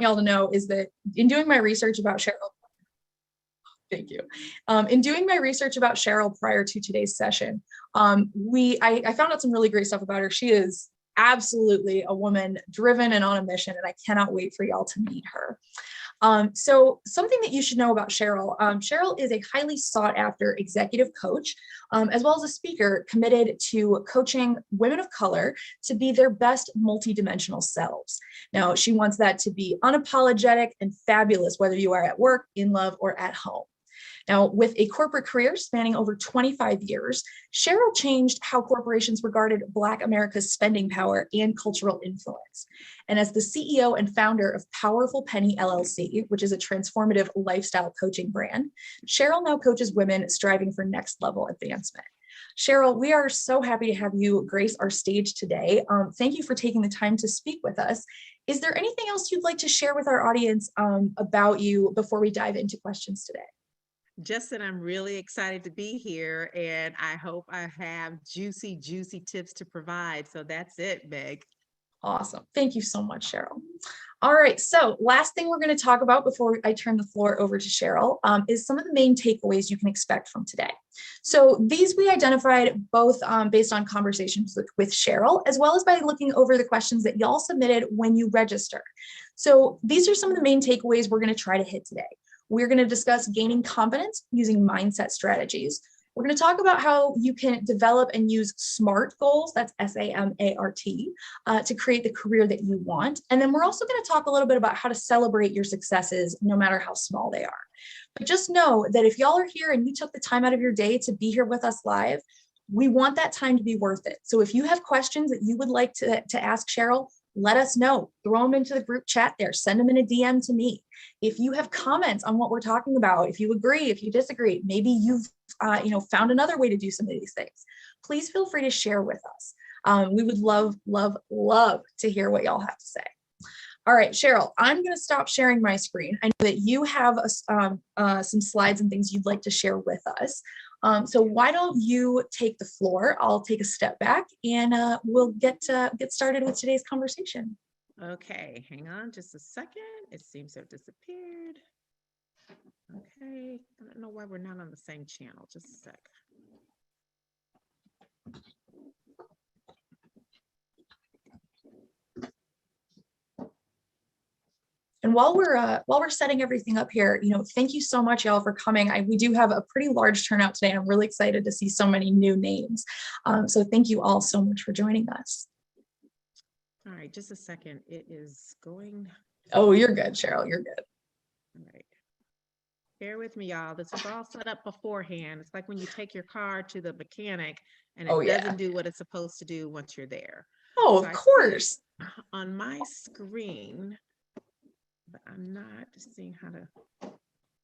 y'all to know is that in doing my research about Cheryl, thank you. In doing my research about Cheryl prior to today's session, I found out some really great stuff about her. She is absolutely a woman driven and on a mission, and I cannot wait for y'all to meet her. So something that you should know about Cheryl, Cheryl is a highly sought after executive coach, as well as a speaker committed to coaching women of color to be their best multidimensional selves. Now, she wants that to be unapologetic and fabulous, whether you are at work, in love, or at home. Now, with a corporate career spanning over 25 years, Cheryl changed how corporations regarded Black America's spending power and cultural influence. And as the CEO and founder of Powerful Penny LLC, which is a transformative lifestyle coaching brand, Cheryl now coaches women striving for next level advancement. Cheryl, we are so happy to have you grace our stage today. Thank you for taking the time to speak with us. Is there anything else you'd like to share with our audience about you before we dive into questions today? Just that I'm really excited to be here, and I hope I have juicy tips to provide. So that's it, Meg. Awesome. Thank you so much, Cheryl. All right. So last thing we're going to talk about before I turn the floor over to Cheryl is some of the main takeaways you can expect from today. So these we identified both based on conversations with Cheryl, as well as by looking over the questions that y'all submitted when you register. So these are some of the main takeaways we're going to try to hit today. We're going to discuss gaining confidence using mindset strategies. We're going to talk about how you can develop and use SMART goals, that's S-A-M-A-R-T, to create the career that you want. And then we're also going to talk a little bit about how to celebrate your successes, no matter how small they are. But just know that if y'all are here and you took the time out of your day to be here with us live, we want that time to be worth it. So if you have questions that you would like to ask Cheryl, let us know. Throw them into the group chat there. Send them in a DM to me. If you have comments on what we're talking about, if you agree, if you disagree, maybe you've found another way to do some of these things, please feel free to share with us. We would love to hear what y'all have to say. All right, Cheryl, I'm going to stop sharing my screen. I know that you have some slides and things you'd like to share with us. So why don't you take the floor? I'll take a step back and we'll get started with today's conversation. Okay, hang on just a second. It seems to have disappeared. Okay, I don't know why we're not on the same channel. Just a sec. And while we're setting everything up here, thank you so much, y'all, for coming. We do have a pretty large turnout today. I'm really excited to see so many new names. So thank you all so much for joining us. All right, just a second. It is going. Oh, you're good, Cheryl. You're good. All right. Bear with me, y'all. This is all set up beforehand. It's like when you take your car to the mechanic and it doesn't do what it's supposed to do once you're there. Oh, so of course. On my screen, but I'm not seeing how to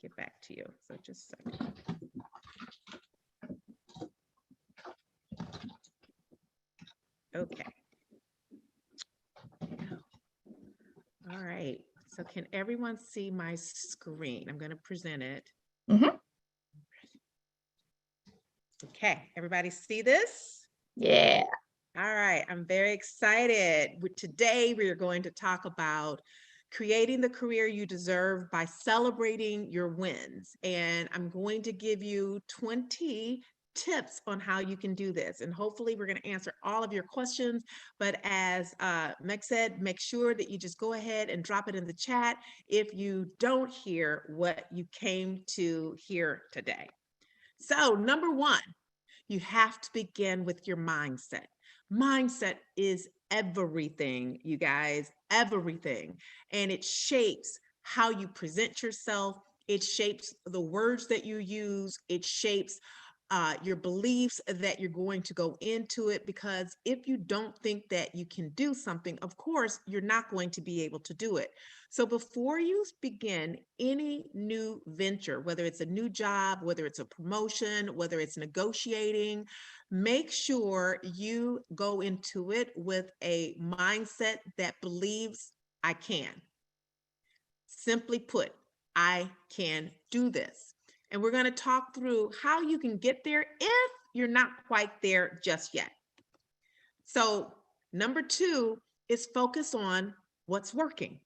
get back to you. So just a second. Okay. All right. So can everyone see my screen? I'm going to present it. Mm-hmm. Okay. Everybody see this? Yeah. All right. I'm very excited. Today, we are going to talk about creating the career you deserve by celebrating your wins. And I'm going to give you 20 tips on how you can do this. And hopefully we're going to answer all of your questions. But as Meg said, make sure that you just go ahead and drop it in the chat if you don't hear what you came to hear today. So number one, you have to begin with your mindset. Mindset is everything, you guys, everything. And it shapes how you present yourself. It shapes the words that you use. It shapes your beliefs that you're going to go into it, because if you don't think that you can do something, of course, you're not going to be able to do it. So before you begin any new venture, whether it's a new job, whether it's a promotion, whether it's negotiating, make sure you go into it with a mindset that believes I can. Simply put, I can do this. And we're going to talk through how you can get there if you're not quite there just yet. So number two is focus on what's working.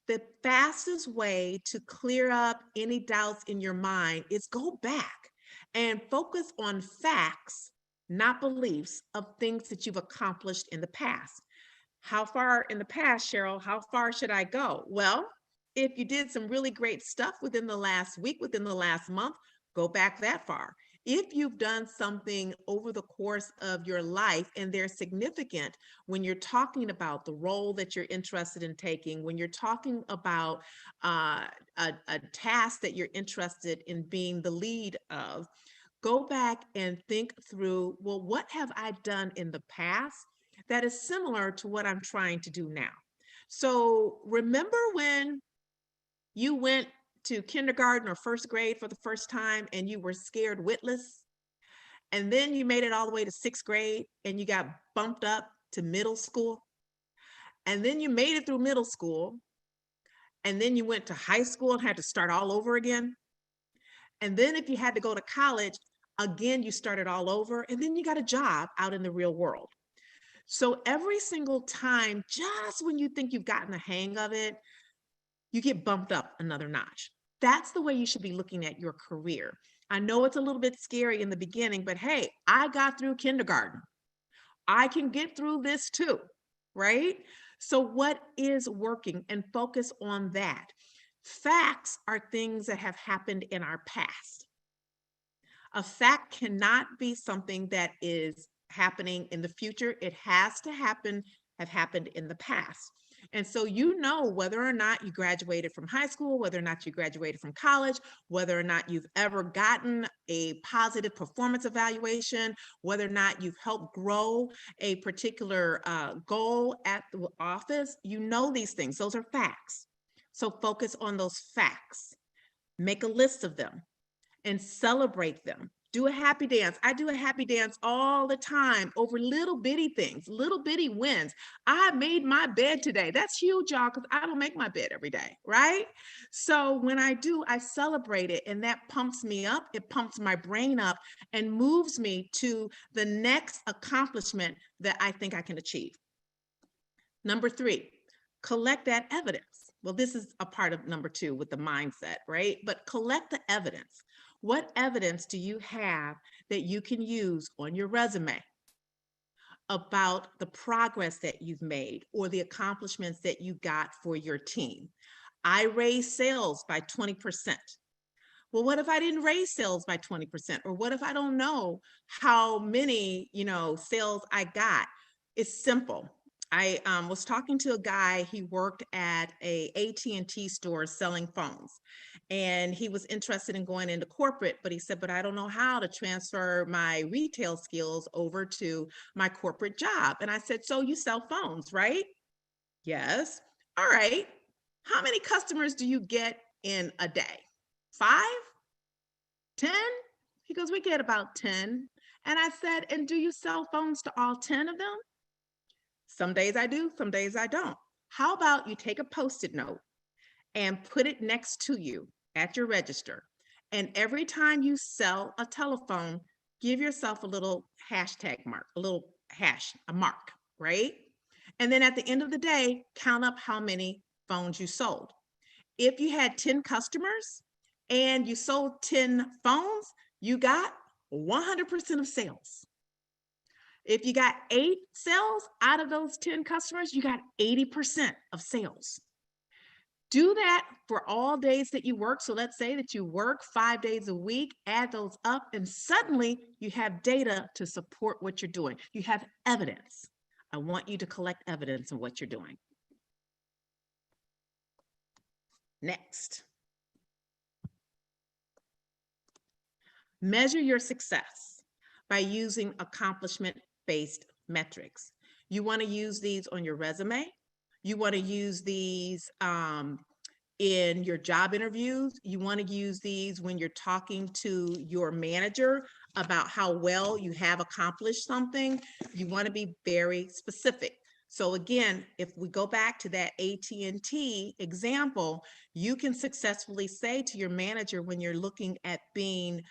the fastest way to clear up any doubts in your mind is go back and focus on facts, not beliefs, of things that you've accomplished in the past. How far in the past, Cheryl? How far should I go? Well, if you did some really great stuff within the last week, within the last month, go back that far. If you've done something over the course of your life and they're significant, when you're talking about the role that you're interested in taking, when you're talking about a task that you're interested in being the lead of, go back and think through, well, what have I done in the past that is similar to what I'm trying to do now? So remember when you went to kindergarten or first grade for the first time and you were scared witless, and then you made it all the way to sixth grade and you got bumped up to middle school, and then you made it through middle school, and then you went to high school and had to start all over again. And then if you had to go to college, again, you started all over, and then you got a job out in the real world. So every single time, just when you think you've gotten the hang of it, you get bumped up another notch. That's the way you should be looking at your career. I know it's a little bit scary in the beginning, but hey, I got through kindergarten. I can get through this too, right? So what is working, and focus on that. Facts are things that have happened in our past. A fact cannot be something that is happening in the future. It has to have happened in the past. And so you know whether or not you graduated from high school, whether or not you graduated from college, whether or not you've ever gotten a positive performance evaluation, whether or not you've helped grow a particular goal at the office. You know these things. Those are facts. So focus on those facts. Make a list of them and celebrate them. Do a happy dance. I do a happy dance all the time over little bitty things, little bitty wins. I made my bed today. That's huge, y'all, because I don't make my bed every day, right? So when I do, I celebrate it, and that pumps me up. It pumps my brain up and moves me to the next accomplishment that I think I can achieve. Number 3, collect that evidence. Well, this is a part of number 2 with the mindset, right? But collect the evidence. What evidence do you have that you can use on your resume about the progress that you've made or the accomplishments that you got for your team? I raised sales by 20%. Well, what if I didn't raise sales by 20%? Or what if I don't know how many, sales I got? It's simple. I was talking to a guy. He worked at a AT&T store selling phones, and he was interested in going into corporate, but he said, but I don't know how to transfer my retail skills over to my corporate job. And I said, so you sell phones, right? Yes. All right. How many customers do you get in a day? 5? 10? He goes, we get about 10. And I said, and do you sell phones to all 10 of them? Some days I do, some days I don't. How about you take a Post-it note and put it next to you at your register. And every time you sell a telephone, give yourself a little hashtag mark, a little hash, a mark, right? And then at the end of the day, count up how many phones you sold. If you had 10 customers and you sold 10 phones, you got 100% of sales. If you got 8 sales out of those 10 customers, you got 80% of sales. Do that for all days that you work. So let's say that you work 5 days a week, add those up, and suddenly you have data to support what you're doing. You have evidence. I want you to collect evidence of what you're doing. Next. Measure your success by using accomplishment-based metrics. You want to use these on your resume. You want to use these in your job interviews. You want to use these when you're talking to your manager about how well you have accomplished something. You want to be very specific. So again, if we go back to that AT&T example, you can successfully say to your manager when you're looking at being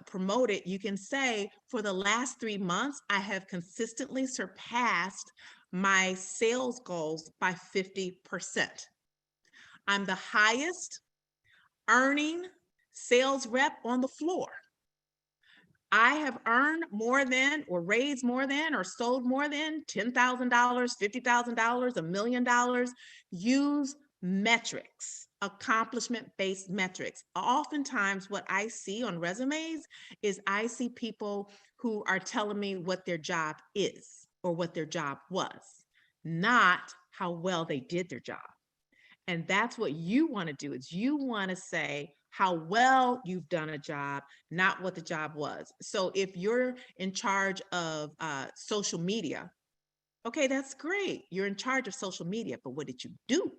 promoted, you can say, for the last 3 months, I have consistently surpassed my sales goals by 50%. I'm the highest earning sales rep on the floor. I have earned more than, or raised more than, or sold more than $10,000, $50,000, $1 million. Use metrics, accomplishment-based metrics. Oftentimes what I see on resumes is I see people who are telling me what their job is or what their job was, not how well they did their job. And that's what you want to do, is you want to say how well you've done a job, not what the job was. So if you're in charge of social media, okay, that's great. You're in charge of social media, but what did you do?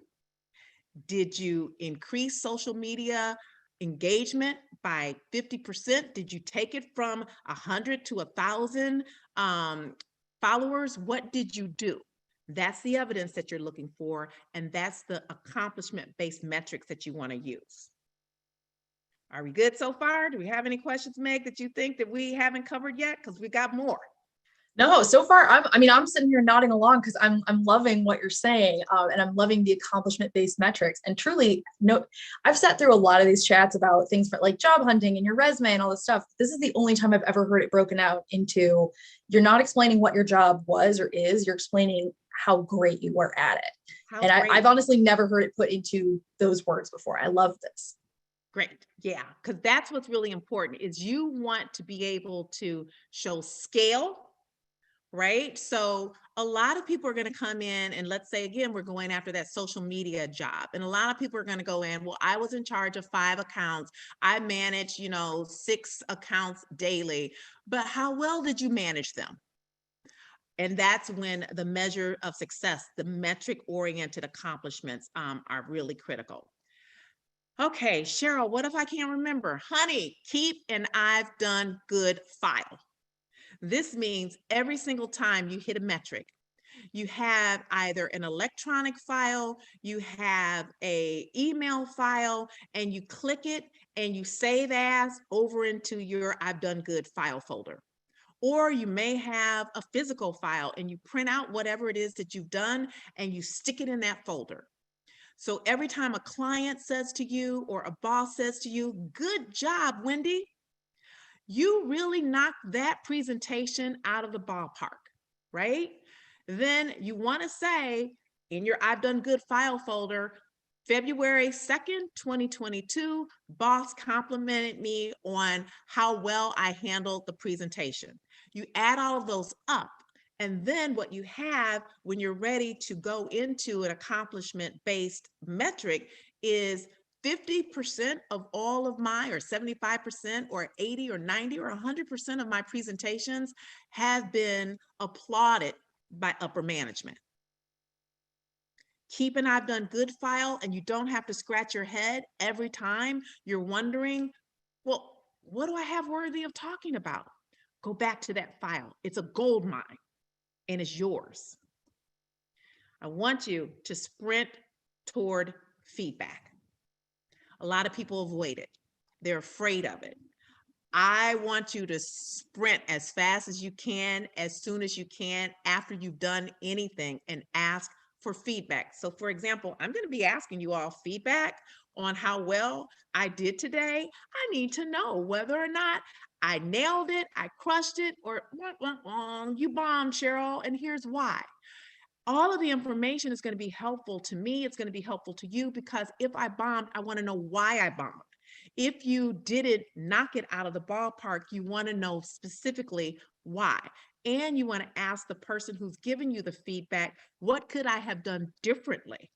Did you increase social media engagement by 50%? Did you take it from 100 to 1,000 followers? What did you do? That's the evidence that you're looking for, and that's the accomplishment-based metrics that you want to use. Are we good so far? Do we have any questions, Meg, that you think that we haven't covered yet? Because we got more. No, so far, I'm sitting here nodding along because I'm loving what you're saying, and I'm loving the accomplishment-based metrics. And truly, no, I've sat through a lot of these chats about things for like job hunting and your resume and all this stuff. This is the only time I've ever heard it broken out into, you're not explaining what your job was or is, you're explaining how great you were at it. I've honestly never heard it put into those words before. I love this. Great. Yeah, because that's what's really important, is you want to be able to show scale, right? So a lot of people are going to come in, and let's say, again, we're going after that social media job. And a lot of people are going to go in, well, I was in charge of 5 accounts. I managed, 6 accounts daily, but how well did you manage them? And that's when the measure of success, the metric-oriented accomplishments are really critical. Okay, Cheryl, what if I can't remember? Honey, keep an I've done good file. This means every single time you hit a metric, you have either an electronic file, you have an email file, and you click it and you save as over into your I've done good file folder. Or you may have a physical file and you print out whatever it is that you've done and you stick it in that folder. So every time a client says to you or a boss says to you, good job, Wendy, you really knocked that presentation out of the ballpark, right? Then you want to say in your I've done good file folder, February 2nd, 2022, boss complimented me on how well I handled the presentation. You add all of those up, and then what you have when you're ready to go into an accomplishment-based metric is 50% of all of my, or 75%, or 80 or 90 or 100% of my presentations have been applauded by upper management. Keep an I've done good file, and you don't have to scratch your head every time you're wondering, well, what do I have worthy of talking about? Go back to that file. It's a gold mine, and it's yours. I want you to sprint toward feedback. A lot of people avoid it. They're afraid of it. I want you to sprint as fast as you can, as soon as you can, after you've done anything, and ask for feedback. So for example, I'm going to be asking you all feedback on how well I did today. I need to know whether or not I nailed it, I crushed it, or you bombed, Cheryl, and here's why. All of the information is going to be helpful to me. It's going to be helpful to you, because if I bombed, I want to know why I bombed. If you didn't knock it out of the ballpark, you want to know specifically why. And you want to ask the person who's giving you the feedback, what could I have done differently?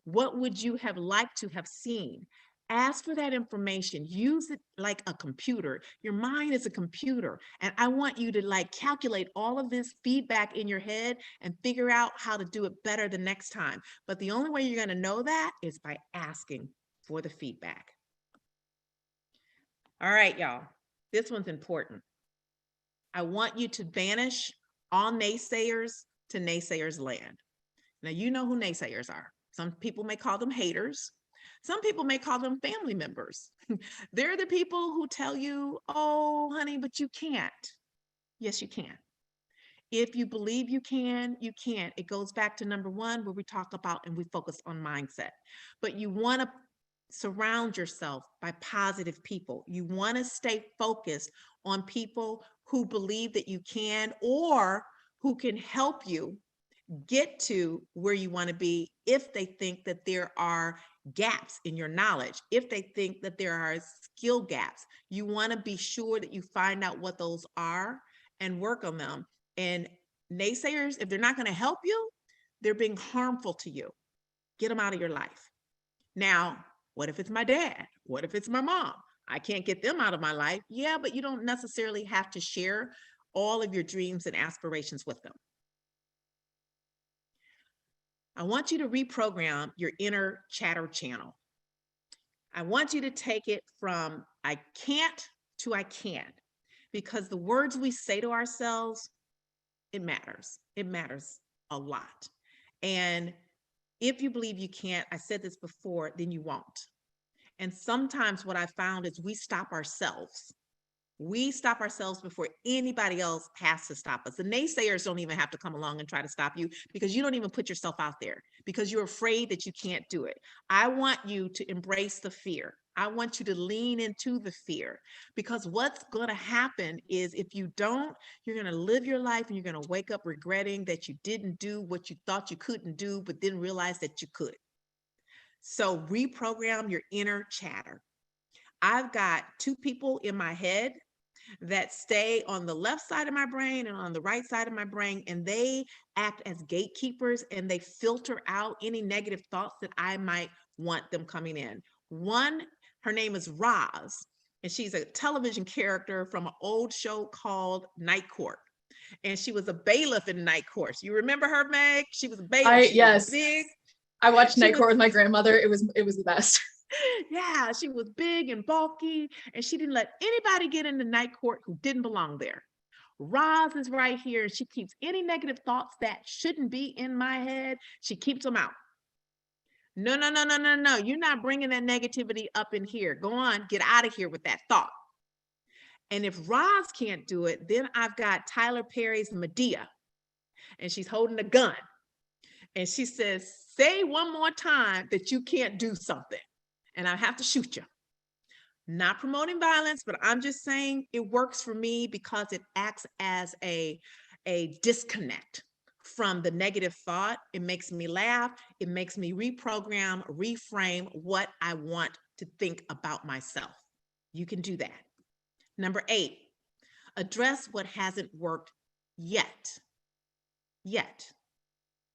What would you have liked to have seen? Ask for that information. Use it like a computer. Your mind is a computer. And I want you to calculate all of this feedback in your head and figure out how to do it better the next time. But the only way you're going to know that is by asking for the feedback. All right, y'all, this one's important. I want you to banish all naysayers to naysayers land. Now, you know who naysayers are. Some people may call them haters. Some people may call them family members. They're the people who tell you, oh, honey, but you can't. Yes, you can. If you believe you can, you can. It goes back to number one, where we talk about and we focus on mindset. But you want to surround yourself by positive people. You want to stay focused on people who believe that you can, or who can help you get to where you want to be if they think that there are gaps in your knowledge, if they think that there are skill gaps. You want to be sure that you find out what those are and work on them. And naysayers, if they're not going to help you, they're being harmful to you. Get them out of your life. Now, what if it's my dad? What if it's my mom? I can't get them out of my life. Yeah, but you don't necessarily have to share all of your dreams and aspirations with them. I want you to reprogram your inner chatter channel. I want you to take it from I can't to I can, because the words we say to ourselves, it matters. It matters a lot. And if you believe you can't, I said this before, then you won't. And sometimes what I found is we stop ourselves. We stop ourselves before anybody else has to stop us. The naysayers don't even have to come along and try to stop you, because you don't even put yourself out there because you're afraid that you can't do it. I want you to embrace the fear. I want you to lean into the fear, because what's going to happen is if you don't, you're going to live your life and you're going to wake up regretting that you didn't do what you thought you couldn't do, but didn't realize that you could. So reprogram your inner chatter. I've got two people in my head that stay on the left side of my brain and on the right side of my brain, and they act as gatekeepers, and they filter out any negative thoughts that I might want them coming in. One, her name is Roz, and she's a television character from an old show called Night Court. And she was a bailiff in Night Court. You remember her, Meg? She was a bailiff. Yes. Big. I watched Night Court with my grandmother. It was the best. Yeah, she was big and bulky, and she didn't let anybody get into Night Court who didn't belong there. Roz is right here, and she keeps any negative thoughts that shouldn't be in my head, she keeps them out. No, no, no, no, no, no. You're not bringing that negativity up in here. Go on, get out of here with that thought. And if Roz can't do it, then I've got Tyler Perry's Medea, and she's holding a gun. And she says, say one more time that you can't do something, and I have to shoot you. Not promoting violence, but I'm just saying it works for me because it acts as a disconnect from the negative thought. It makes me laugh. It makes me reprogram, reframe what I want to think about myself. You can do that. Number 8, address what hasn't worked yet.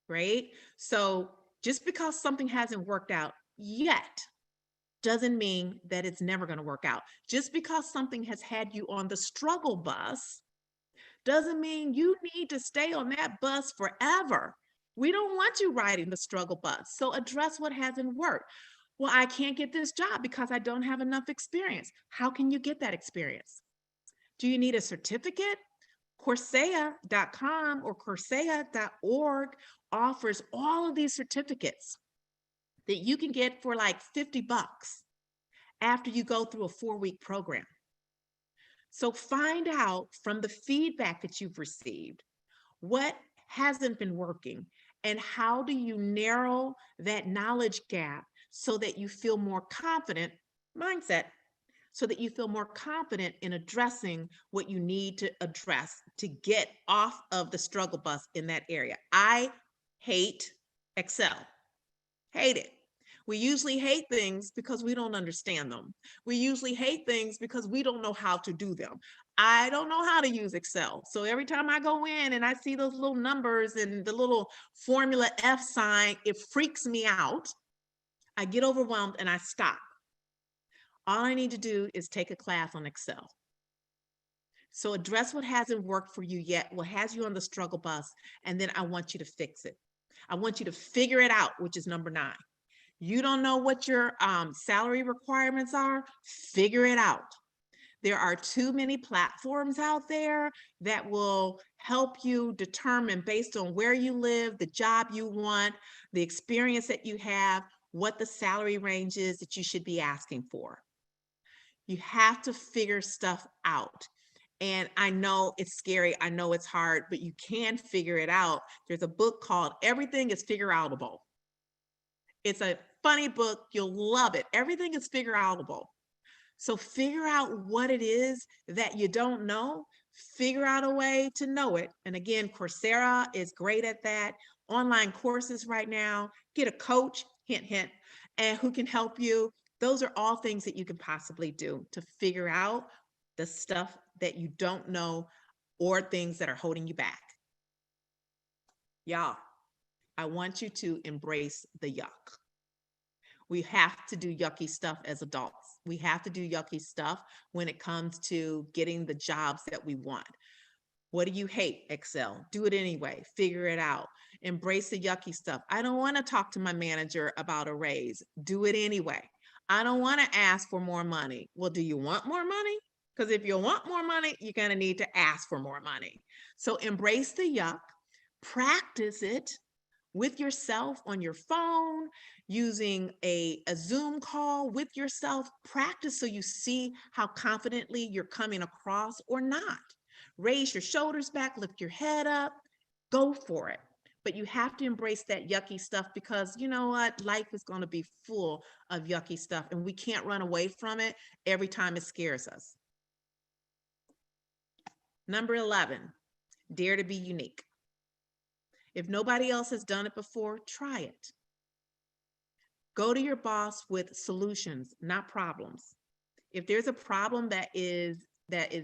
Right? So just because something hasn't worked out yet doesn't mean that it's never going to work out. Just because something has had you on the struggle bus doesn't mean you need to stay on that bus forever. We don't want you riding the struggle bus. So address what hasn't worked. Well, I can't get this job because I don't have enough experience. How can you get that experience? Do you need a certificate? Coursera.com or Coursera.org offers all of these certificates that you can get for like $50 after you go through a 4-week program. So find out from the feedback that you've received what hasn't been working, and how do you narrow that knowledge gap so that you feel more confident, mindset, so that you feel more confident in addressing what you need to address to get off of the struggle bus in that area. I hate Excel. Hate it. We usually hate things because we don't understand them. We usually hate things because we don't know how to do them. I don't know how to use Excel. So every time I go in and I see those little numbers and the little formula F sign, it freaks me out. I get overwhelmed and I stop. All I need to do is take a class on Excel. So address what hasn't worked for you yet, what has you on the struggle bus, and then I want you to fix it. I want you to figure it out, which is number 9. You don't know what your salary requirements are? Figure it out. There are too many platforms out there that will help you determine, based on where you live, the job you want, the experience that you have, what the salary range is that you should be asking for. You have to figure stuff out. And I know it's scary. I know it's hard, but you can figure it out. There's a book called Everything is Figure Outable. It's a funny book. You'll love it. Everything is figure outable. So figure out what it is that you don't know. Figure out a way to know it. And again, Coursera is great at that. Online courses right now. Get a coach, hint, hint, and who can help you. Those are all things that you can possibly do to figure out the stuff that you don't know or things that are holding you back. Y'all, I want you to embrace the yuck. We have to do yucky stuff as adults. We have to do yucky stuff when it comes to getting the jobs that we want. What do you hate? Excel. Do it anyway. Figure it out. Embrace the yucky stuff. I don't want to talk to my manager about a raise. Do it anyway. I don't want to ask for more money. Well, do you want more money? Because if you want more money, you're going to need to ask for more money. So embrace the yuck. Practice it with yourself on your phone, using a Zoom call with yourself. Practice so you see how confidently you're coming across or not. Raise your shoulders back, lift your head up, go for it. But you have to embrace that yucky stuff, because you know what? Life is going to be full of yucky stuff, and we can't run away from it every time it scares us. Number 11, dare to be unique. If nobody else has done it before, try it. Go to your boss with solutions, not problems. If there's a problem that is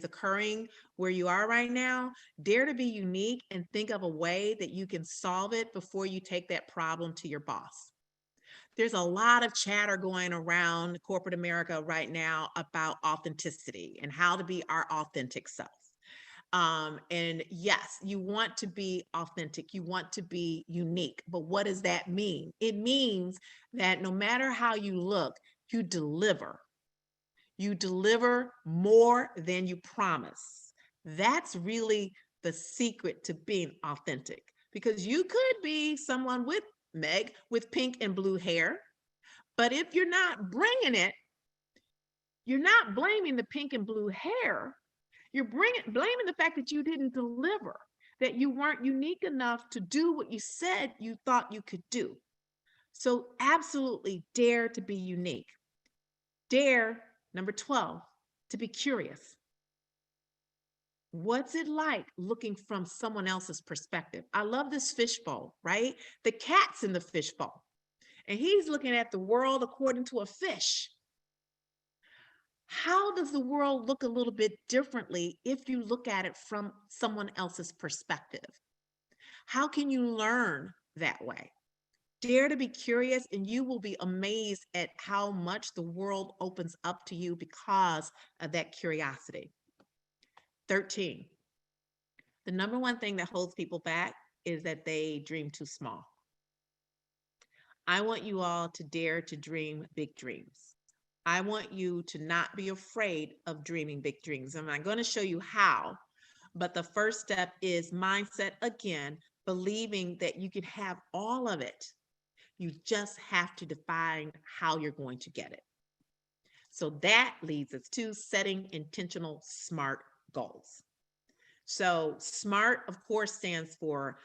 occurring where you are right now, dare to be unique and think of a way that you can solve it before you take that problem to your boss. There's a lot of chatter going around corporate America right now about authenticity and how to be our authentic self. And yes, you want to be authentic, you want to be unique, but what does that mean? It means that no matter how you look, you deliver. You deliver more than you promise. That's really the secret to being authentic, because you could be someone with Meg with pink and blue hair, but if you're not bringing it, you're not blaming the pink and blue hair. You're blaming the fact that you didn't deliver, that you weren't unique enough to do what you said you thought you could do. So absolutely dare to be unique. Dare, number 12, to be curious. What's it like looking from someone else's perspective? I love this fishbowl, right? The cat's in the fishbowl, and he's looking at the world according to a fish. How does the world look a little bit differently if you look at it from someone else's perspective? How can you learn that way? Dare to be curious, and you will be amazed at how much the world opens up to you because of that curiosity. 13, the number one thing that holds people back is that they dream too small. I want you all to dare to dream big dreams. I want you to not be afraid of dreaming big dreams. And I'm going to show you how. But the first step is mindset again, believing that you can have all of it. You just have to define how you're going to get it. So that leads us to setting intentional SMART goals. So SMART, of course, stands for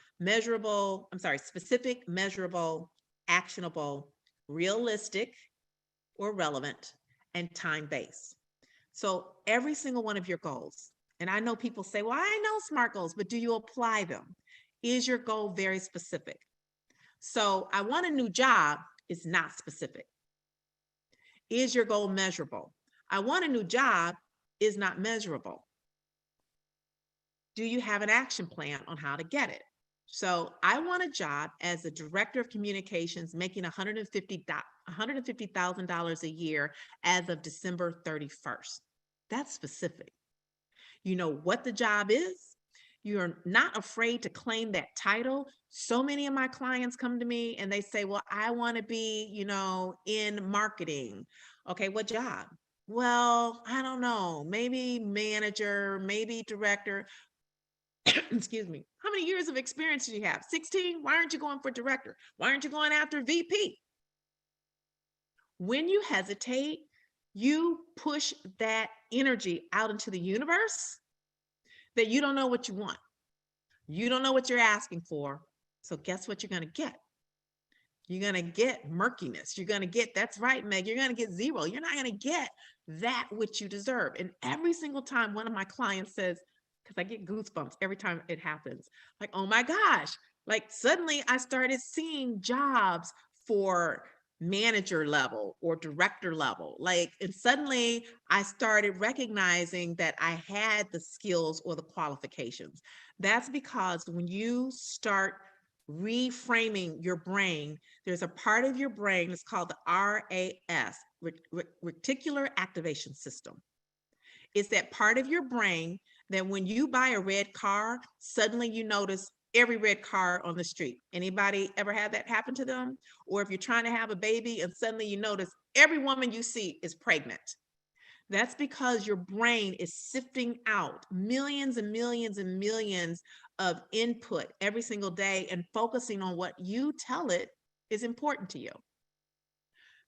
specific, measurable, actionable, realistic, or relevant, and time-based. So every single one of your goals, and I know people say, well, I know SMART goals, but do you apply them? Is your goal very specific? So I want a new job is not specific. Is your goal measurable? I want a new job is not measurable. Do you have an action plan on how to get it? So I want a job as a director of communications making $150,000 a year as of December 31st. That's specific. You know what the job is. You're not afraid to claim that title. So many of my clients come to me and they say, well, I want to be, in marketing. Okay, what job? Well, I don't know, maybe manager, maybe director. Excuse me. How many years of experience do you have? 16? Why aren't you going for director? Why aren't you going after VP? When you hesitate, you push that energy out into the universe, that you don't know what you want. You don't know what you're asking for. So guess what you're going to get? You're going to get murkiness. You're going to get, that's right, Meg, you're going to get zero. You're not going to get that which you deserve. And every single time one of my clients says, because I get goosebumps every time it happens, like, oh my gosh, like suddenly I started seeing jobs for manager level or director level, like, and suddenly I started recognizing that I had the skills or the qualifications. That's because when you start reframing your brain, there's a part of your brain that's called the RAS, reticular activation system. It's that part of your brain that when you buy a red car, suddenly you notice every red car on the street. Anybody ever had that happen to them? Or if you're trying to have a baby and suddenly you notice every woman you see is pregnant. That's because your brain is sifting out millions and millions and millions of input every single day and focusing on what you tell it is important to you.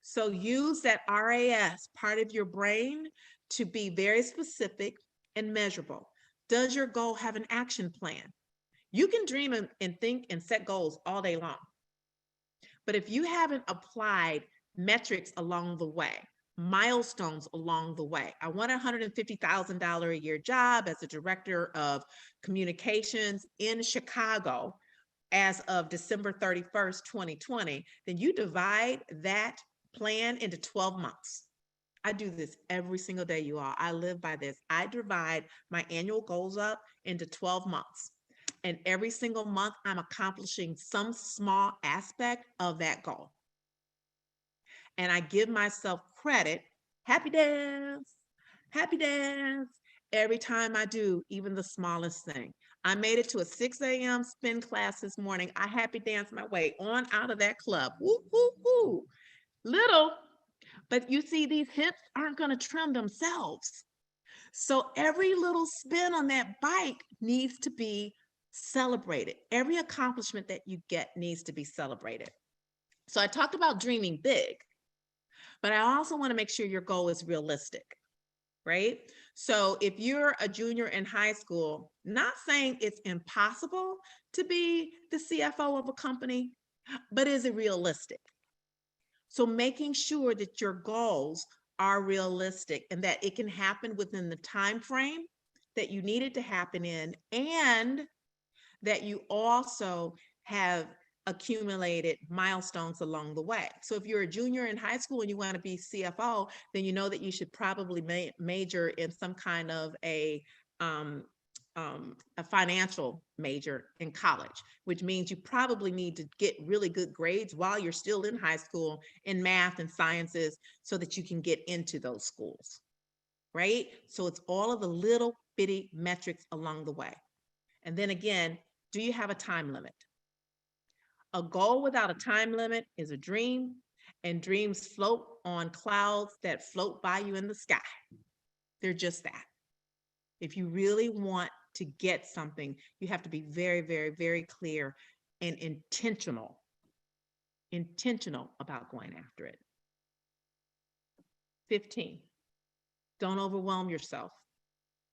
So use that RAS part of your brain to be very specific and measurable. Does your goal have an action plan? You can dream and think and set goals all day long. But if you haven't applied metrics along the way, milestones along the way, I want a $150,000 a year job as a director of communications in Chicago as of December 31st, 2020, then you divide that plan into 12 months. I do this every single day, you all. I live by this. I divide my annual goals up into 12 months. And every single month, I'm accomplishing some small aspect of that goal. And I give myself credit, happy dance, every time I do even the smallest thing. I made it to a 6 a.m. spin class this morning. I happy danced my way on out of that club. Woo, woo, woo. Little, but you see, these hips aren't going to trim themselves. So every little spin on that bike needs to be celebrated. Every accomplishment that you get needs to be celebrated. So I talked about dreaming big, but I also want to make sure your goal is realistic, right? So if you're a junior in high school, not saying it's impossible to be the CFO of a company, but is it realistic? So making sure that your goals are realistic and that it can happen within the time frame that you need it to happen in, and that you also have accumulated milestones along the way. So if you're a junior in high school and you want to be CFO, then you know that you should probably major in some kind of a financial major in college, which means you probably need to get really good grades while you're still in high school in math and sciences so that you can get into those schools, right? So it's all of the little bitty metrics along the way. And then again, do you have a time limit? A goal without a time limit is a dream, and dreams float on clouds that float by you in the sky. They're just that. If you really want to get something, you have to be very, very, very clear and intentional about going after it. 15, don't overwhelm yourself.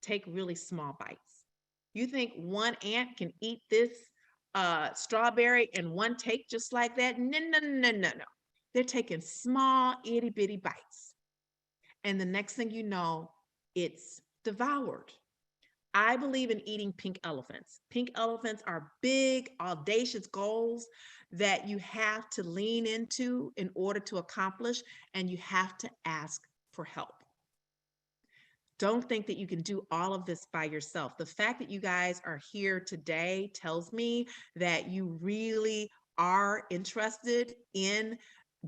Take really small bites. You think one ant can eat this strawberry in one take just like that? No. They're taking small itty bitty bites. And the next thing you know, it's devoured. I believe in eating pink elephants. Pink elephants are big, audacious goals that you have to lean into in order to accomplish, and you have to ask for help. Don't think that you can do all of this by yourself. The fact that you guys are here today tells me that you really are interested in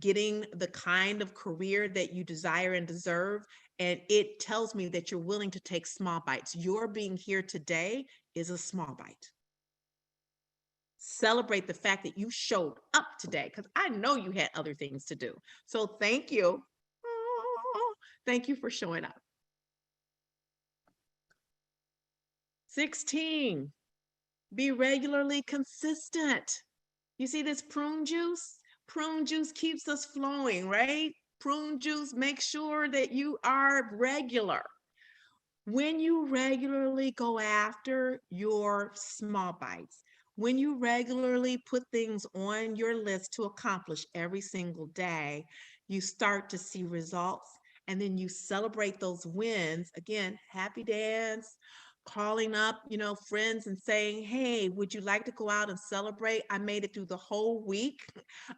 getting the kind of career that you desire and deserve. And it tells me that you're willing to take small bites. Your being here today is a small bite. Celebrate the fact that you showed up today, because I know you had other things to do. So thank you. Oh, thank you for showing up. 16, be regularly consistent. You see this prune juice? Prune juice keeps us flowing, right? Prune juice makes sure that you are regular. When you regularly go after your small bites, when you regularly put things on your list to accomplish every single day, you start to see results, and then you celebrate those wins. Again, happy dance, calling up, friends and saying, "Hey, would you like to go out and celebrate? I made it through the whole week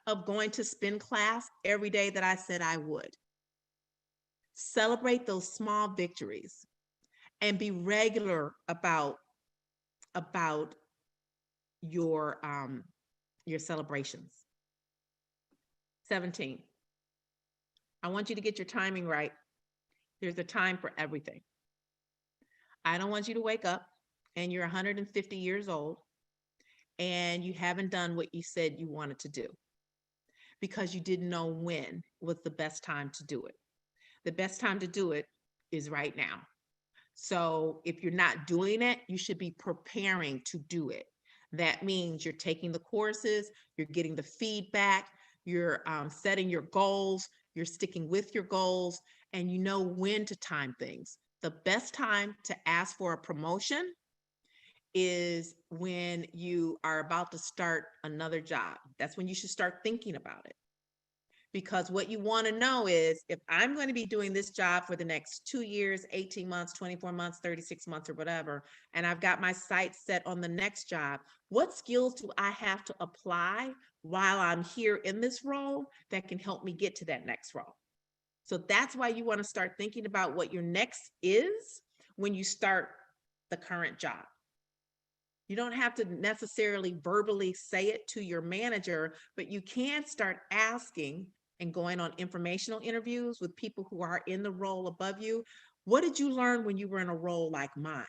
of going to spin class every day that I said I would." Celebrate those small victories and be regular about your celebrations. 17, I want you to get your timing right. There's a time for everything. I don't want you to wake up and you're 150 years old and you haven't done what you said you wanted to do because you didn't know when was the best time to do it. The best time to do it is right now. So if you're not doing it, you should be preparing to do it. That means you're taking the courses, you're getting the feedback, you're setting your goals, you're sticking with your goals, and you know when to time things. The best time to ask for a promotion is when you are about to start another job. That's when you should start thinking about it. Because what you want to know is, if I'm going to be doing this job for the next 2 years, 18 months, 24 months, 36 months, or whatever, and I've got my sights set on the next job, what skills do I have to apply while I'm here in this role that can help me get to that next role? So that's why you want to start thinking about what your next is when you start the current job. You don't have to necessarily verbally say it to your manager, but you can start asking and going on informational interviews with people who are in the role above you. What did you learn when you were in a role like mine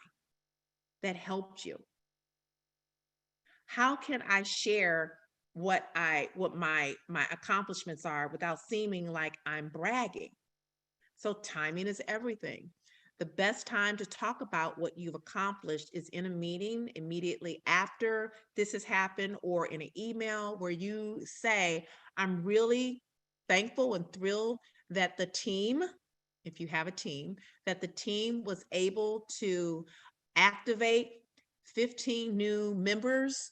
that helped you? How can I share what my accomplishments are without seeming like I'm bragging? So timing is everything. The best time to talk about what you've accomplished is in a meeting immediately after this has happened, or in an email where you say, "I'm really thankful and thrilled that the team," if you have a team, "that the team was able to activate 15 new members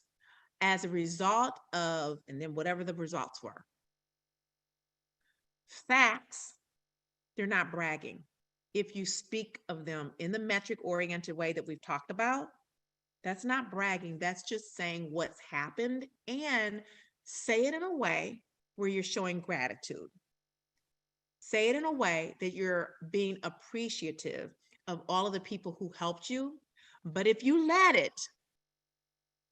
as a result of," and then whatever the results were. Facts, they're not bragging. If you speak of them in the metric-oriented way that we've talked about, that's not bragging. That's just saying what's happened, and say it in a way where you're showing gratitude. Say it in a way that you're being appreciative of all of the people who helped you. But if you let it,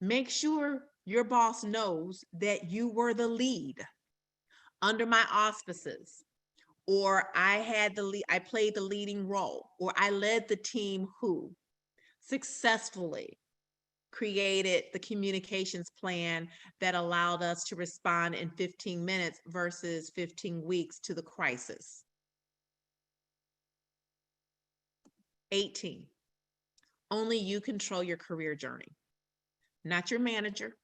make sure your boss knows that you were the lead under my auspices, or I played the leading role, or I led the team who successfully created the communications plan that allowed us to respond in 15 minutes versus 15 weeks to the crisis. 18, only you control your career journey, not your manager.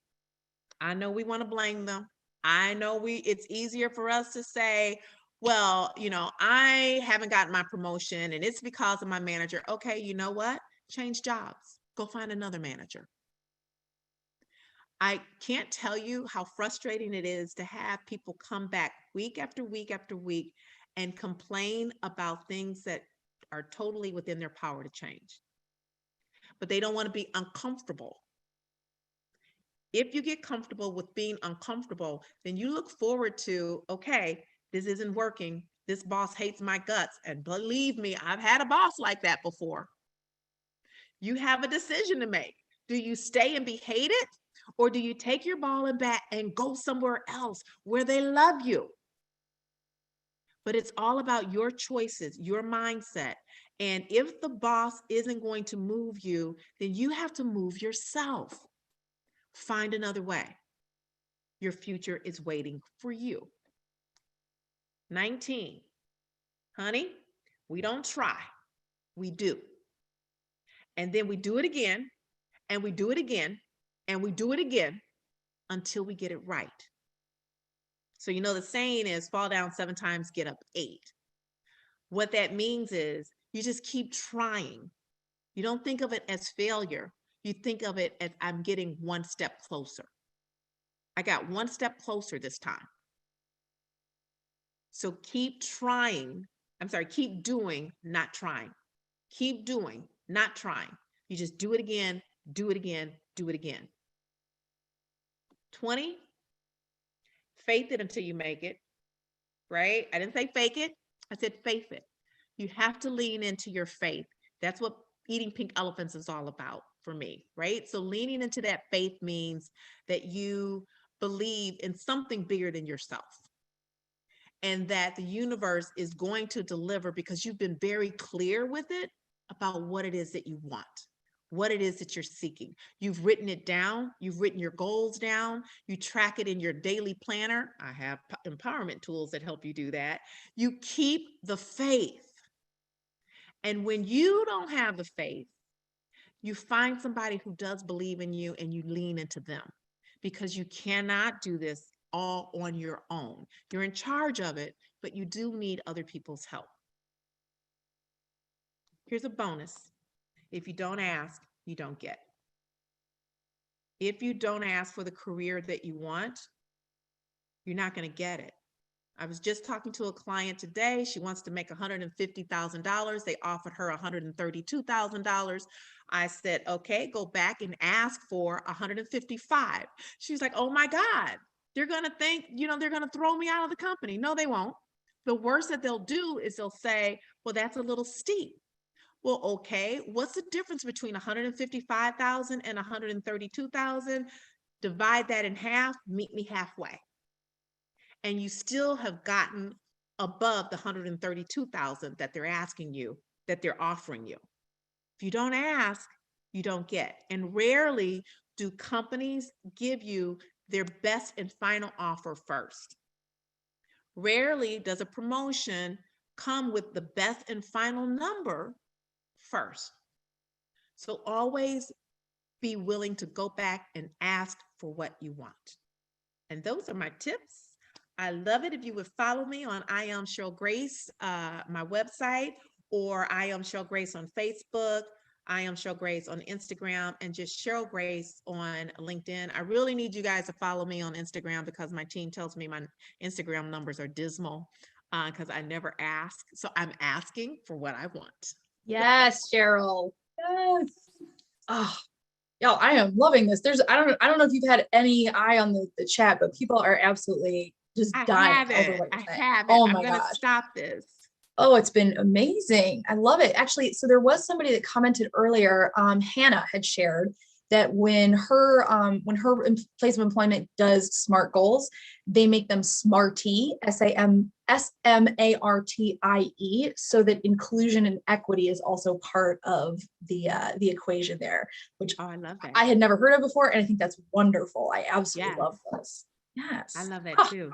I know we want to blame them. I know it's easier for us to say, "Well, I haven't gotten my promotion and it's because of my manager." Okay, you know what? Change jobs. Go find another manager. I can't tell you how frustrating it is to have people come back week after week after week and complain about things that are totally within their power to change. But they don't want to be uncomfortable. If you get comfortable with being uncomfortable, then you look forward to, okay, this isn't working. This boss hates my guts. And believe me, I've had a boss like that before. You have a decision to make. Do you stay and be hated? Or do you take your ball and bat and go somewhere else where they love you? But it's all about your choices, your mindset. And if the boss isn't going to move you, then you have to move yourself. Find another way. Your future is waiting for you. 19, honey, we don't try, we do. And then we do it again, and we do it again, and we do it again until we get it right. So the saying is, fall down 7 times, get up 8. What that means is you just keep trying You don't think of it as failure. You think of it as I'm getting one step closer. I got one step closer this time. So keep trying. I'm sorry, keep doing, not trying. Keep doing, not trying. You just do it again, do it again, do it again. 20, faith it until you make it, right? I didn't say fake it. I said faith it. You have to lean into your faith. That's what eating pink elephants is all about for me, right? So leaning into that faith means that you believe in something bigger than yourself, and that the universe is going to deliver because you've been very clear with it about what it is that you want, what it is that you're seeking. You've written it down. You've written your goals down. You track it in your daily planner. I have empowerment tools that help you do that. You keep the faith. And when you don't have the faith, you find somebody who does believe in you and you lean into them, because you cannot do this all on your own. You're in charge of it, but you do need other people's help. Here's a bonus. If you don't ask, you don't get. If you don't ask for the career that you want, you're not going to get it. I was just talking to a client today. She wants to make $150,000. They offered her $132,000. I said, okay, go back and ask for 155. She's like, oh my God, they're going to think, they're going to throw me out of the company. No, they won't. The worst that they'll do is they'll say, well, that's a little steep. Well, okay, what's the difference between 155,000 and 132,000? Divide that in half, meet me halfway. And you still have gotten above the 132,000 that they're asking you, that they're offering you. If you don't ask, you don't get. And rarely do companies give you their best and final offer first. Rarely does a promotion come with the best and final number first. So always be willing to go back and ask for what you want. And those are my tips. I love it if you would follow me on I Am Cheryl Grace, my website, or I Am Cheryl Grace on Facebook, I Am Cheryl Grace on Instagram, and just Cheryl Grace on LinkedIn. I really need you guys to follow me on Instagram because my team tells me my Instagram numbers are dismal because I never ask. So I'm asking for what I want. Yes, Cheryl. Yes. Oh, yo, I am loving this. I don't know if you've had any eye on the chat, but people are absolutely just dying over what you're saying. I have it. Oh I'm my gonna gosh. stop this. Oh, it's been amazing. I love it. Actually, so there was somebody that commented earlier, Hannah had shared that when her place of employment does SMART goals, they make them SMARTie, SMARTIE, so that inclusion and equity is also part of the equation there, which I love that. I had never heard of before, and I think that's wonderful. I absolutely love this. Yes, I love that too.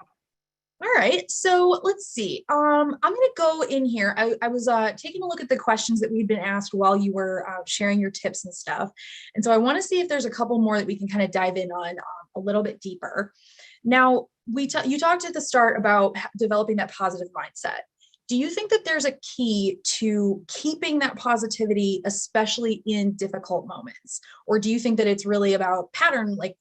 All right, so let's see. I'm going to go in here. I was taking a look at the questions that we'd been asked while you were sharing your tips and stuff. And so I want to see if there's a couple more that we can kind of dive in on a little bit deeper. Now, you talked at the start about developing that positive mindset. Do you think that there's a key to keeping that positivity, especially in difficult moments? Or do you think that it's really about pattern, like,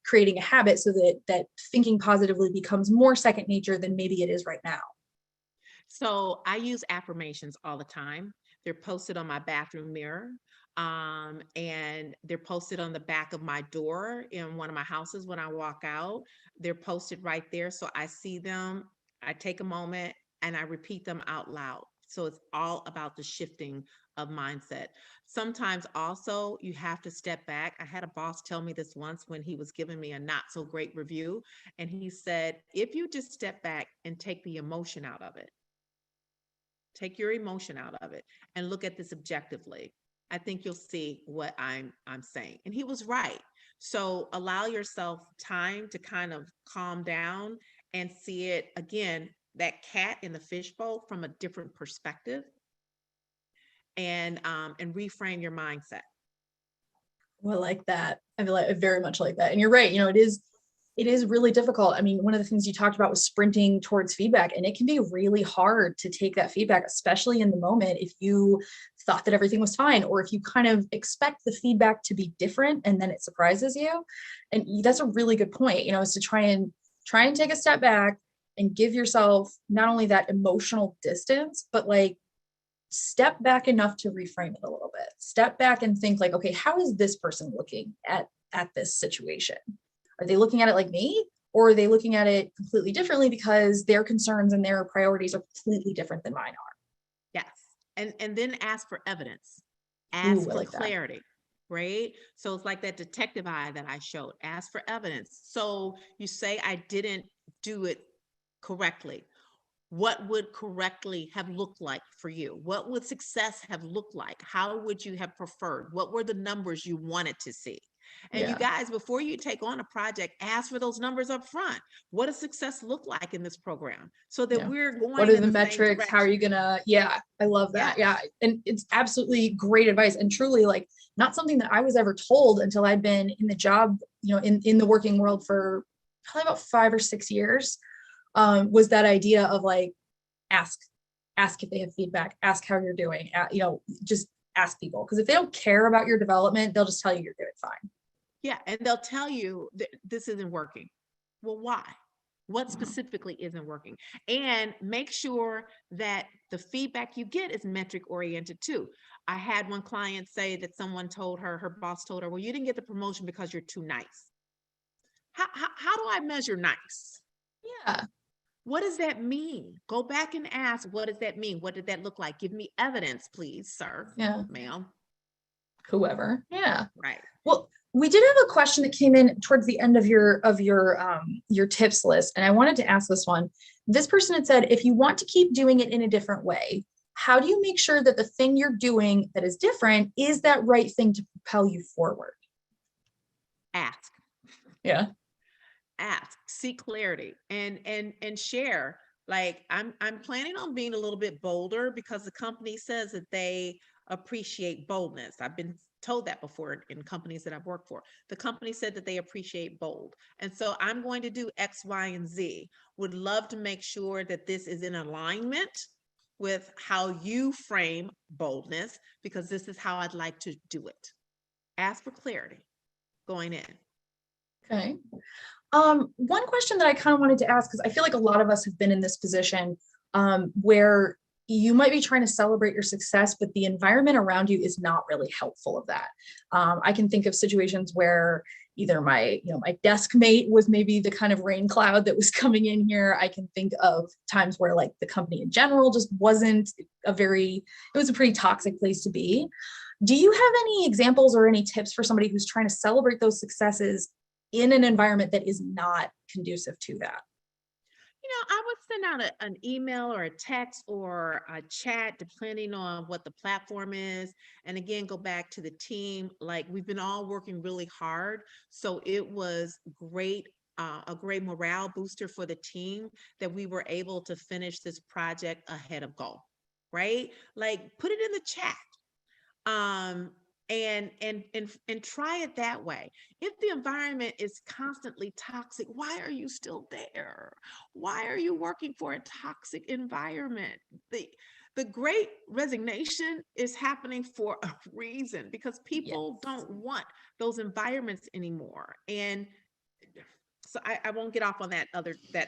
creating a habit so that thinking positively becomes more second nature than maybe it is right now? So I use affirmations all the time. They're posted on my bathroom mirror. And they're posted on the back of my door in one of my houses when I walk out. They're posted right there. So I see them, I take a moment and I repeat them out loud. So it's all about the shifting of mindset. Sometimes also you have to step back. I had a boss tell me this once when he was giving me a not so great review. And he said, if you just step back and take the emotion out of it, take your emotion out of it and look at this objectively, I think you'll see what I'm saying. And he was right. So allow yourself time to kind of calm down and see it again, that cat in the fishbowl from a different perspective, and reframe your mindset. Well, I like that. I very much like that. And you're right. It it is really difficult. I mean, one of the things you talked about was sprinting towards feedback, and it can be really hard to take that feedback, especially in the moment, if you thought that everything was fine, or if you kind of expect the feedback to be different and then it surprises you. And that's a really good point, is to try and take a step back and give yourself not only that emotional distance, but like step back enough to reframe it a little bit. Step back and think like, okay, how is this person looking at this situation? Are they looking at it like me, or are they looking at it completely differently because their concerns and their priorities are completely different than mine are? Yes. And then ask for evidence, ask Ooh, I for like that. clarity, right? So it's like that detective eye that I showed, ask for evidence. So you say, I didn't do it correctly. What would correctly have looked like for you? What would success have looked like? How would you have preferred? What were the numbers you wanted to see? And you Yeah. guys, before you take on a project, ask for those numbers up front. What does success look like in this program? So that Yeah. we're What going are in the the same metrics? How are direction. you gonna, yeah, I love that. Yeah. Yeah. And it's absolutely great advice, and truly like not something that I was ever told until I'd been in the job, in the working world for probably about 5 or 6 years. Was that idea of like, ask if they have feedback, ask how you're doing, just ask people. Because if they don't care about your development, they'll just tell you you're doing fine. Yeah. And they'll tell you that this isn't working. Well, why? What Mhm. specifically isn't working? And make sure that the feedback you get is metric oriented too. I had one client say that someone told her, her boss told her, well, you didn't get the promotion because you're too nice. How do I measure nice? Yeah. What does that mean? Go back and ask, what does that mean? What did that look like? Give me evidence, please, sir, Yeah. ma'am. Whoever. Yeah. Right. Well, we did have a question that came in towards the end of your tips list, and I wanted to ask this one. This person had said, if you want to keep doing it in a different way, how do you make sure that the thing you're doing that is different is that right thing to propel you forward? Ask. Yeah. Ask, seek clarity, and share. Like I'm planning on being a little bit bolder because the company says that they appreciate boldness. I've been told that before in companies that I've worked for. The company said that they appreciate bold. And so I'm going to do X, Y, and Z. Would love to make sure that this is in alignment with how you frame boldness, because this is how I'd like to do it. Ask for clarity going in. Okay. One question that I kind of wanted to ask, because I feel like a lot of us have been in this position, where you might be trying to celebrate your success, but the environment around you is not really helpful of that. I can think of situations where either my desk mate was maybe the kind of rain cloud that was coming in here. I can think of times where like the company in general just wasn't it was a pretty toxic place to be. Do you have any examples or any tips for somebody who's trying to celebrate those successes in an environment that is not conducive to that? I would send out an email or a text or a chat, depending on what the platform is. And again, go back to the team. Like we've been all working really hard. So it was great, a great morale booster for the team that we were able to finish this project ahead of goal, right? Like put it in the chat, um and try it that way. If the environment is constantly toxic, why are you still there? Why are you working for a toxic environment? The great resignation is happening for a reason, because Yes. people don't want those environments anymore. And so I won't get off on that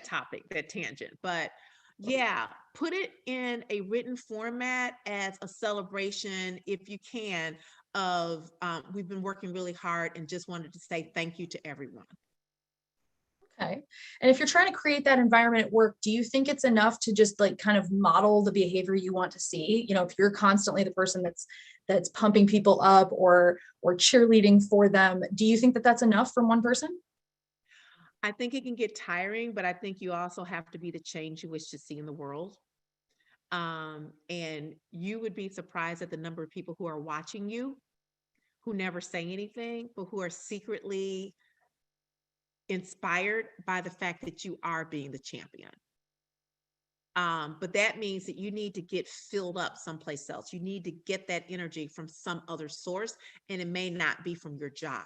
topic, that tangent, but yeah, put it in a written format as a celebration, if you can, of we've been working really hard and just wanted to say thank you to everyone. Okay. And if you're trying to create that environment at work, do you think it's enough to just like kind of model the behavior you want to see? If you're constantly the person that's pumping people up or cheerleading for them, do you think that that's enough from one person? I think it can get tiring, but I think you also have to be the change you wish to see in the world. And you would be surprised at the number of people who are watching you, who never say anything, but who are secretly inspired by the fact that you are being the champion. But that means that you need to get filled up someplace else. You need to get that energy from some other source, and it may not be from your job.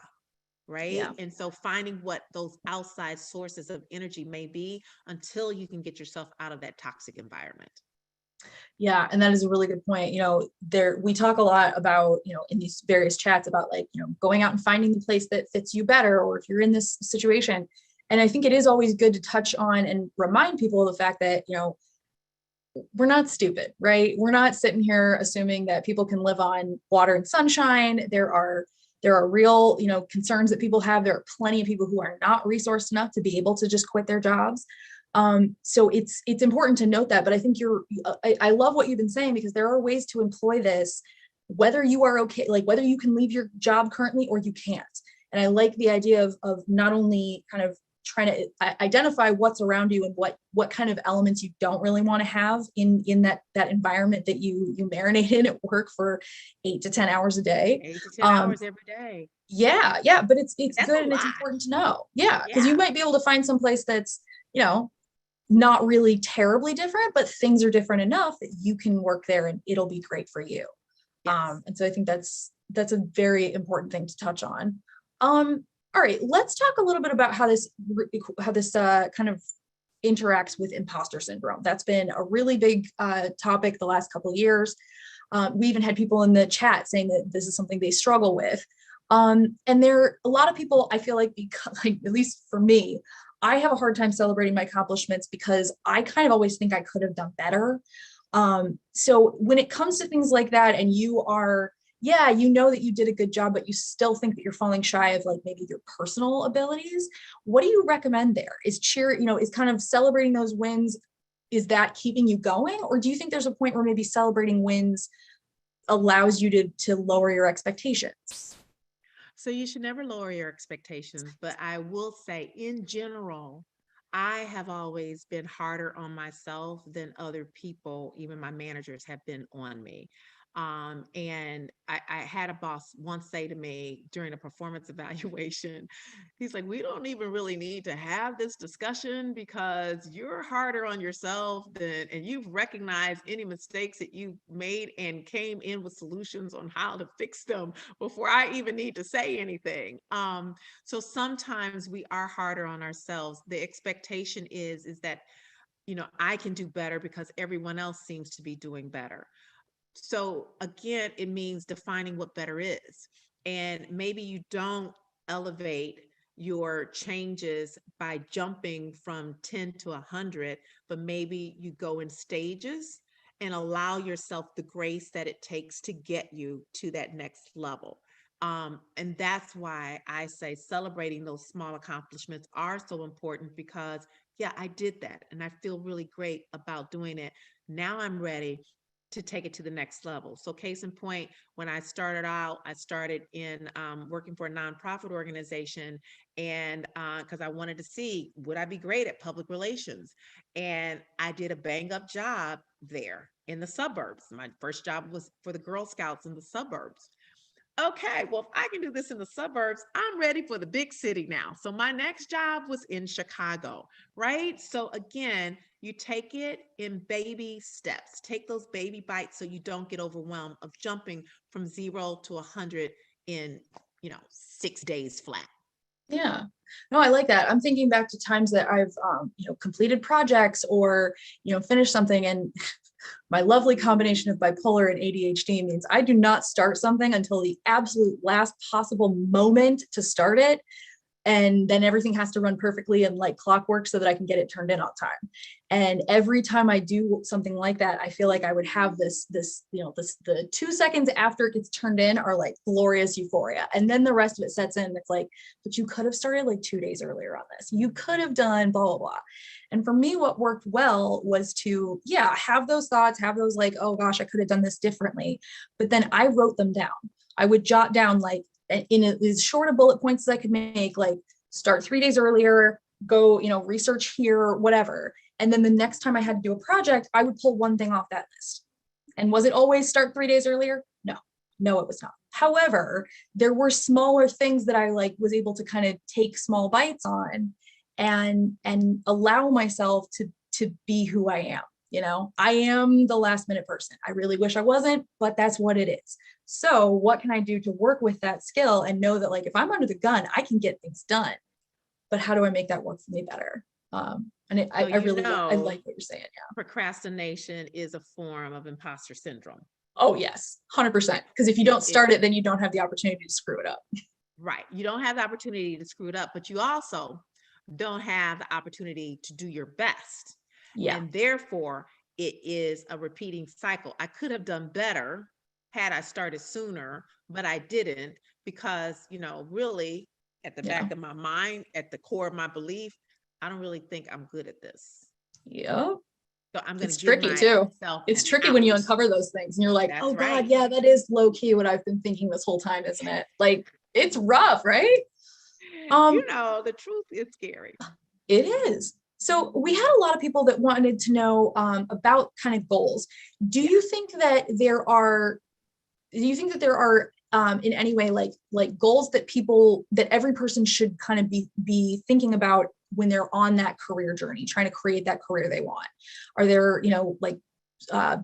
right? Yeah. And so finding what those outside sources of energy may be until you can get yourself out of that toxic environment. Yeah, and that is a really good point. We talk a lot about, in these various chats about like, going out and finding the place that fits you better, or if you're in this situation. And I think it is always good to touch on and remind people of the fact that, we're not stupid, right? We're not sitting here assuming that people can live on water and sunshine. There are real, concerns that people have. There are plenty of people who are not resourced enough to be able to just quit their jobs. So it's important to note that, but I think I love what you've been saying, because there are ways to employ this, whether you are okay, like whether you can leave your job currently or you can't. And I like the idea of not only kind of trying to identify what's around you and what kind of elements you don't really want to have in that environment that you marinate in at work for 8 to 10 hours a day. 8 to 10 hours every day. Yeah, but it's That's good a and it's lot. important to know. Yeah, because Yeah. you might be able to find some place that's, not really terribly different, but things are different enough that you can work there and it'll be great for you. Yes. And so I think that's a very important thing to touch on. All right, let's talk a little bit about how this kind of interacts with imposter syndrome. That's been a really big topic the last couple of years. We even had people in the chat saying that this is something they struggle with. And a lot of people, I feel like, because, like, at least for me, I have a hard time celebrating my accomplishments because I kind of always think I could have done better. So when it comes to things like that, and you are, you know that you did a good job, but you still think that you're falling shy of like maybe your personal abilities, what do you recommend there? Is is kind of celebrating those wins, is that keeping you going? Or do you think there's a point where maybe celebrating wins allows you to lower your expectations? So you should never lower your expectations, but I will say in general, I have always been harder on myself than other people, even my managers have been on me. And I had a boss once say to me during a performance evaluation, he's like, we don't even really need to have this discussion because you're harder on yourself and you've recognized any mistakes that you made and came in with solutions on how to fix them before I even need to say anything. So sometimes we are harder on ourselves. The expectation is that, I can do better because everyone else seems to be doing better. So again, it means defining what better is. And maybe you don't elevate your changes by jumping from 10 to 100, but maybe you go in stages and allow yourself the grace that it takes to get you to that next level. And that's why I say celebrating those small accomplishments are so important, because yeah, I did that and I feel really great about doing it. Now I'm ready to take it to the next level. So case in point, when I started out, I started in working for a nonprofit organization, and because I wanted to see, would I be great at public relations? And I did a bang up job there in the suburbs. My first job was for the Girl Scouts in the suburbs. Okay, well, if I can do this in the suburbs, I'm ready for the big city now. So my next job was in Chicago, right? So again, you take it in baby steps. Take those baby bites so you don't get overwhelmed of jumping from 0 to 100 in, 6 days flat. Yeah, no, I like that. I'm thinking back to times that I've, completed projects or, finished something, and my lovely combination of bipolar and ADHD means I do not start something until the absolute last possible moment to start it. And then everything has to run perfectly and like clockwork so that I can get it turned in on time. And every time I do something like that, I feel like I would have the 2 seconds after it gets turned in are like glorious euphoria. And then the rest of it sets in. It's like, but you could have started like 2 days earlier on this. You could have done blah, blah, blah. And for me, what worked well was to, have those thoughts, have those like, oh gosh, I could have done this differently. But then I wrote them down. I would jot down like, in as short of bullet points as I could make, like start 3 days earlier, go, research here, whatever. And then the next time I had to do a project, I would pull one thing off that list. And was it always start 3 days earlier? No, it was not. However, there were smaller things that I like was able to kind of take small bites on and allow myself to be who I am. You know, I am the last minute person. I really wish I wasn't, but that's what it is. So what can I do to work with that skill and know that like, if I'm under the gun, I can get things done, but how do I make that work for me better? I really, I like what you're saying. Yeah. Procrastination is a form of imposter syndrome. Oh yes, 100%. Because if you don't start it, then you don't have the opportunity to screw it up. Right. You don't have the opportunity to screw it up, but you also don't have the opportunity to do your best. Yeah. And therefore, it is a repeating cycle. I could have done better had I started sooner, but I didn't because, you know, really at the back of my mind, at the core of my belief, I don't really think I'm good at this. Yeah. So I'm going to It's tricky too. It's tricky when you uncover those things and you're like, oh God, yeah, that is low key what I've been thinking this whole time, isn't it? Like, it's rough, right? You know, the truth is scary. It is. So we had a lot of people that wanted to know about kind of goals. Do you think that there are in any way like goals that every person should kind of be thinking about when they're on that career journey, trying to create that career they want? Are there, you know, like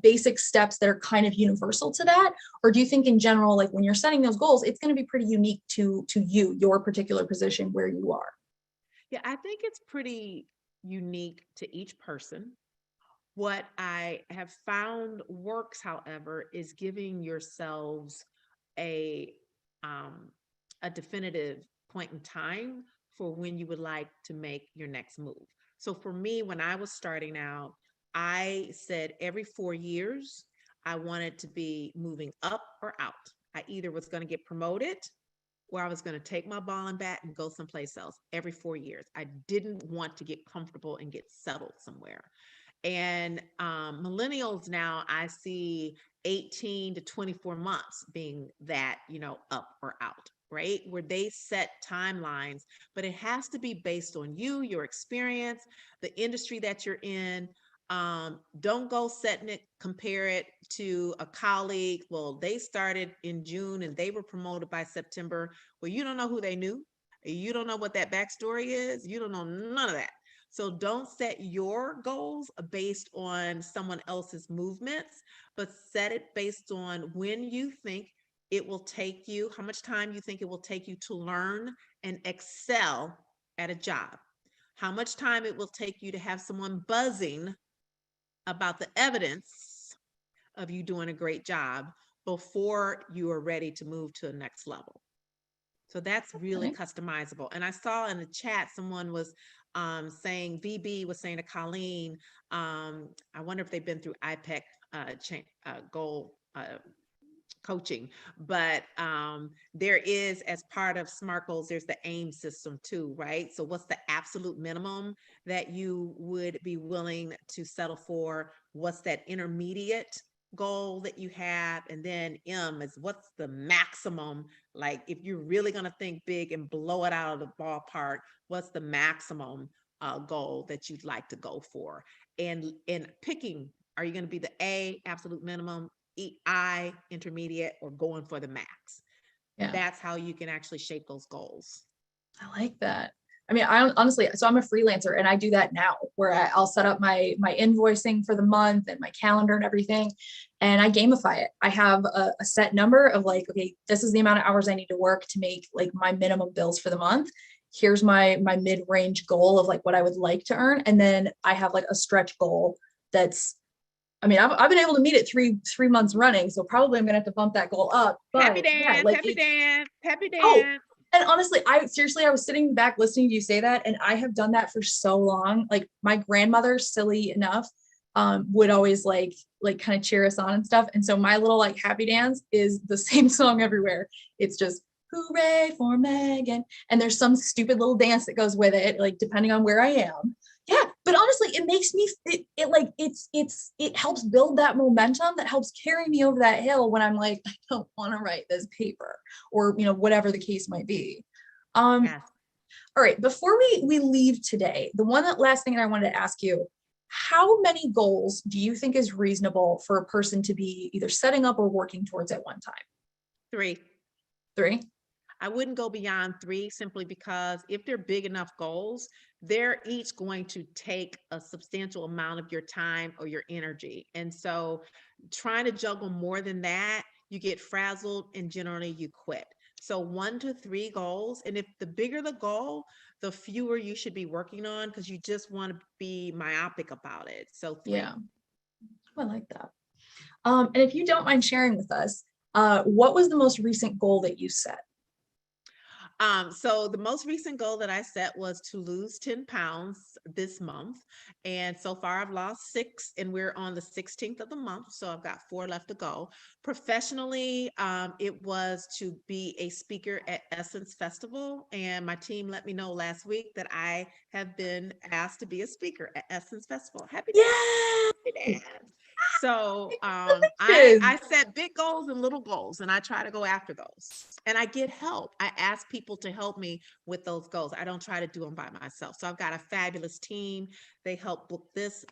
basic steps that are kind of universal to that? Or do you think in general, like when you're setting those goals, it's going to be pretty unique to you, your particular position where you are? Yeah, I think it's pretty unique to each person. What I have found works, however, is giving yourselves a definitive point in time for when you would like to make your next move. So for me, when I was starting out, I said every 4 years, I wanted to be moving up or out. I either was going to get promoted or I was going to take my ball and bat and go someplace else every 4 years. I didn't want to get comfortable and get settled somewhere. And millennials now, I see 18 to 24 months being that, you know, up or out, right? Where they set timelines, but it has to be based on you, your experience, the industry that you're in. Don't go setting it, compare it to a colleague. Well, they started in June and they were promoted by September. Well, you don't know who they knew. You don't know what that backstory is. You don't know none of that. So don't set your goals based on someone else's movements, but set it based on when you think it will take you, how much time you think it will take you to learn and excel at a job, how much time it will take you to have someone buzzing about the evidence of you doing a great job before you are ready to move to a next level. So that's really customizable. And I saw in the chat, someone was saying, VB was saying to Colleen, I wonder if they've been through IPEC goal coaching, but there is, as part of SMART goals, there's the AIM system too, right? So what's the absolute minimum that you would be willing to settle for? What's that intermediate goal that you have? And then M is what's the maximum, like if you're really going to think big and blow it out of the ballpark, what's the maximum goal that you'd like to go for? And picking, are you going to be the A, absolute minimum, I, intermediate, or going for the max? Yeah. That's how you can actually shape those goals. I like that. I mean, I honestly, so I'm a freelancer and I do that now where I'll set up my invoicing for the month and my calendar and everything. And I gamify it. I have a set number of like, okay, this is the amount of hours I need to work to make like my minimum bills for the month. Here's my mid-range goal of like what I would like to earn. And then I have like a stretch goal that's, I mean, I've been able to meet it three months running. So probably I'm going to have to bump that goal up. But happy dance, yeah, like happy dance, happy dance. Oh, and honestly, I was sitting back listening to you say that, and I have done that for so long. Like my grandmother, silly enough, would always like kind of cheer us on and stuff. And so my little like happy dance is the same song everywhere. It's just hooray for Megan. And there's some stupid little dance that goes with it, like depending on where I am. Yeah, but honestly, it makes me it helps build that momentum that helps carry me over that hill when I'm like, I don't want to write this paper, or you know, whatever the case might be. Yeah. All right, before we leave today, last thing that I wanted to ask you, how many goals do you think is reasonable for a person to be either setting up or working towards at one time? 3. 3? I wouldn't go beyond 3 simply because if they're big enough goals, they're each going to take a substantial amount of your time or your energy. And so trying to juggle more than that, you get frazzled and generally you quit. So 1 to 3 goals. And if the bigger the goal, the fewer you should be working on because you just want to be myopic about it. So 3. Yeah, I like that. And if you don't mind sharing with us, what was the most recent goal that you set? So the most recent goal that I set was to lose 10 pounds this month. And so far I've lost 6 and we're on the 16th of the month. So I've got 4 left to go. Professionally, it was to be a speaker at Essence Festival. And my team let me know last week that I have been asked to be a speaker at Essence Festival. Happy Yeah. dance. So I set big goals and little goals, and I try to go after those. And I get help. I ask people to help me with those goals. I don't try to do them by myself. So I've got a fabulous team. They help book this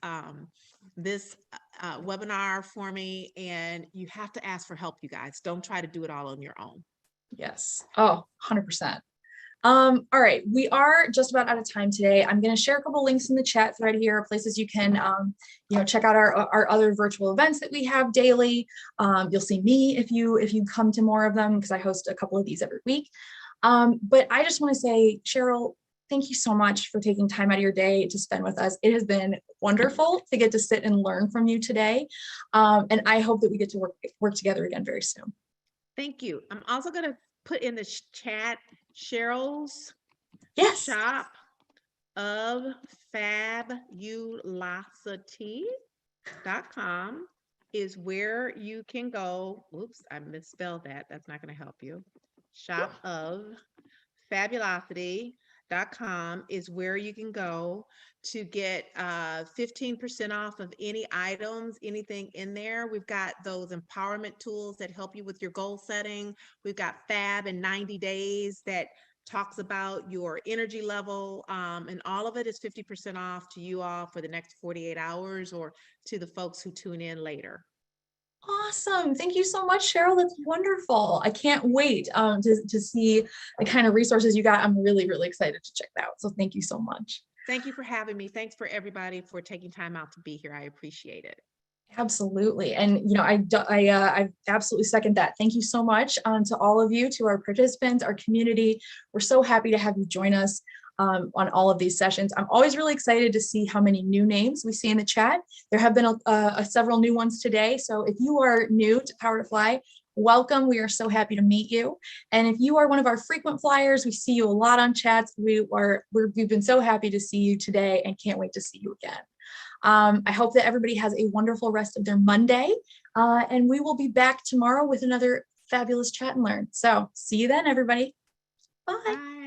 webinar for me. And you have to ask for help, you guys. Don't try to do it all on your own. Yes. Oh, 100%. All right, we are just about out of time today. I'm going to share a couple links in the chat thread here, places you can, check out our other virtual events that we have daily. You'll see me if you come to more of them because I host a couple of these every week. But I just want to say, Cheryl, thank you so much for taking time out of your day to spend with us. It has been wonderful to get to sit and learn from you today. And I hope that we get to work together again very soon. Thank you. I'm also going to put in the chat Cheryl's shop of fabulosity.com is where you can go. Oops, I misspelled that. That's not going to help you. Shop of fabulosity.com is where you can go to get 15% off of any items, anything in there. We've got those empowerment tools that help you with your goal setting. We've got Fab in 90 days that talks about your energy level, and all of it is 50% off to you all for the next 48 hours or to the folks who tune in later. Awesome. Thank you so much, Cheryl. That's wonderful. I can't wait to see the kind of resources you got. I'm really, really excited to check that out. So thank you so much. Thank you for having me. Thanks for everybody for taking time out to be here. I appreciate it. Absolutely. And, I absolutely second that. Thank you so much to all of you, to our participants, our community. We're so happy to have you join us on all of these sessions. I'm always really excited to see how many new names we see in the chat. There have been several new ones today. So if you are new to Power to Fly, welcome. We are so happy to meet you. And if you are one of our frequent flyers, we see you a lot on chats. We've been so happy to see you today and can't wait to see you again. I hope that everybody has a wonderful rest of their Monday, and we will be back tomorrow with another fabulous chat and learn. So see you then, everybody. Bye. Bye.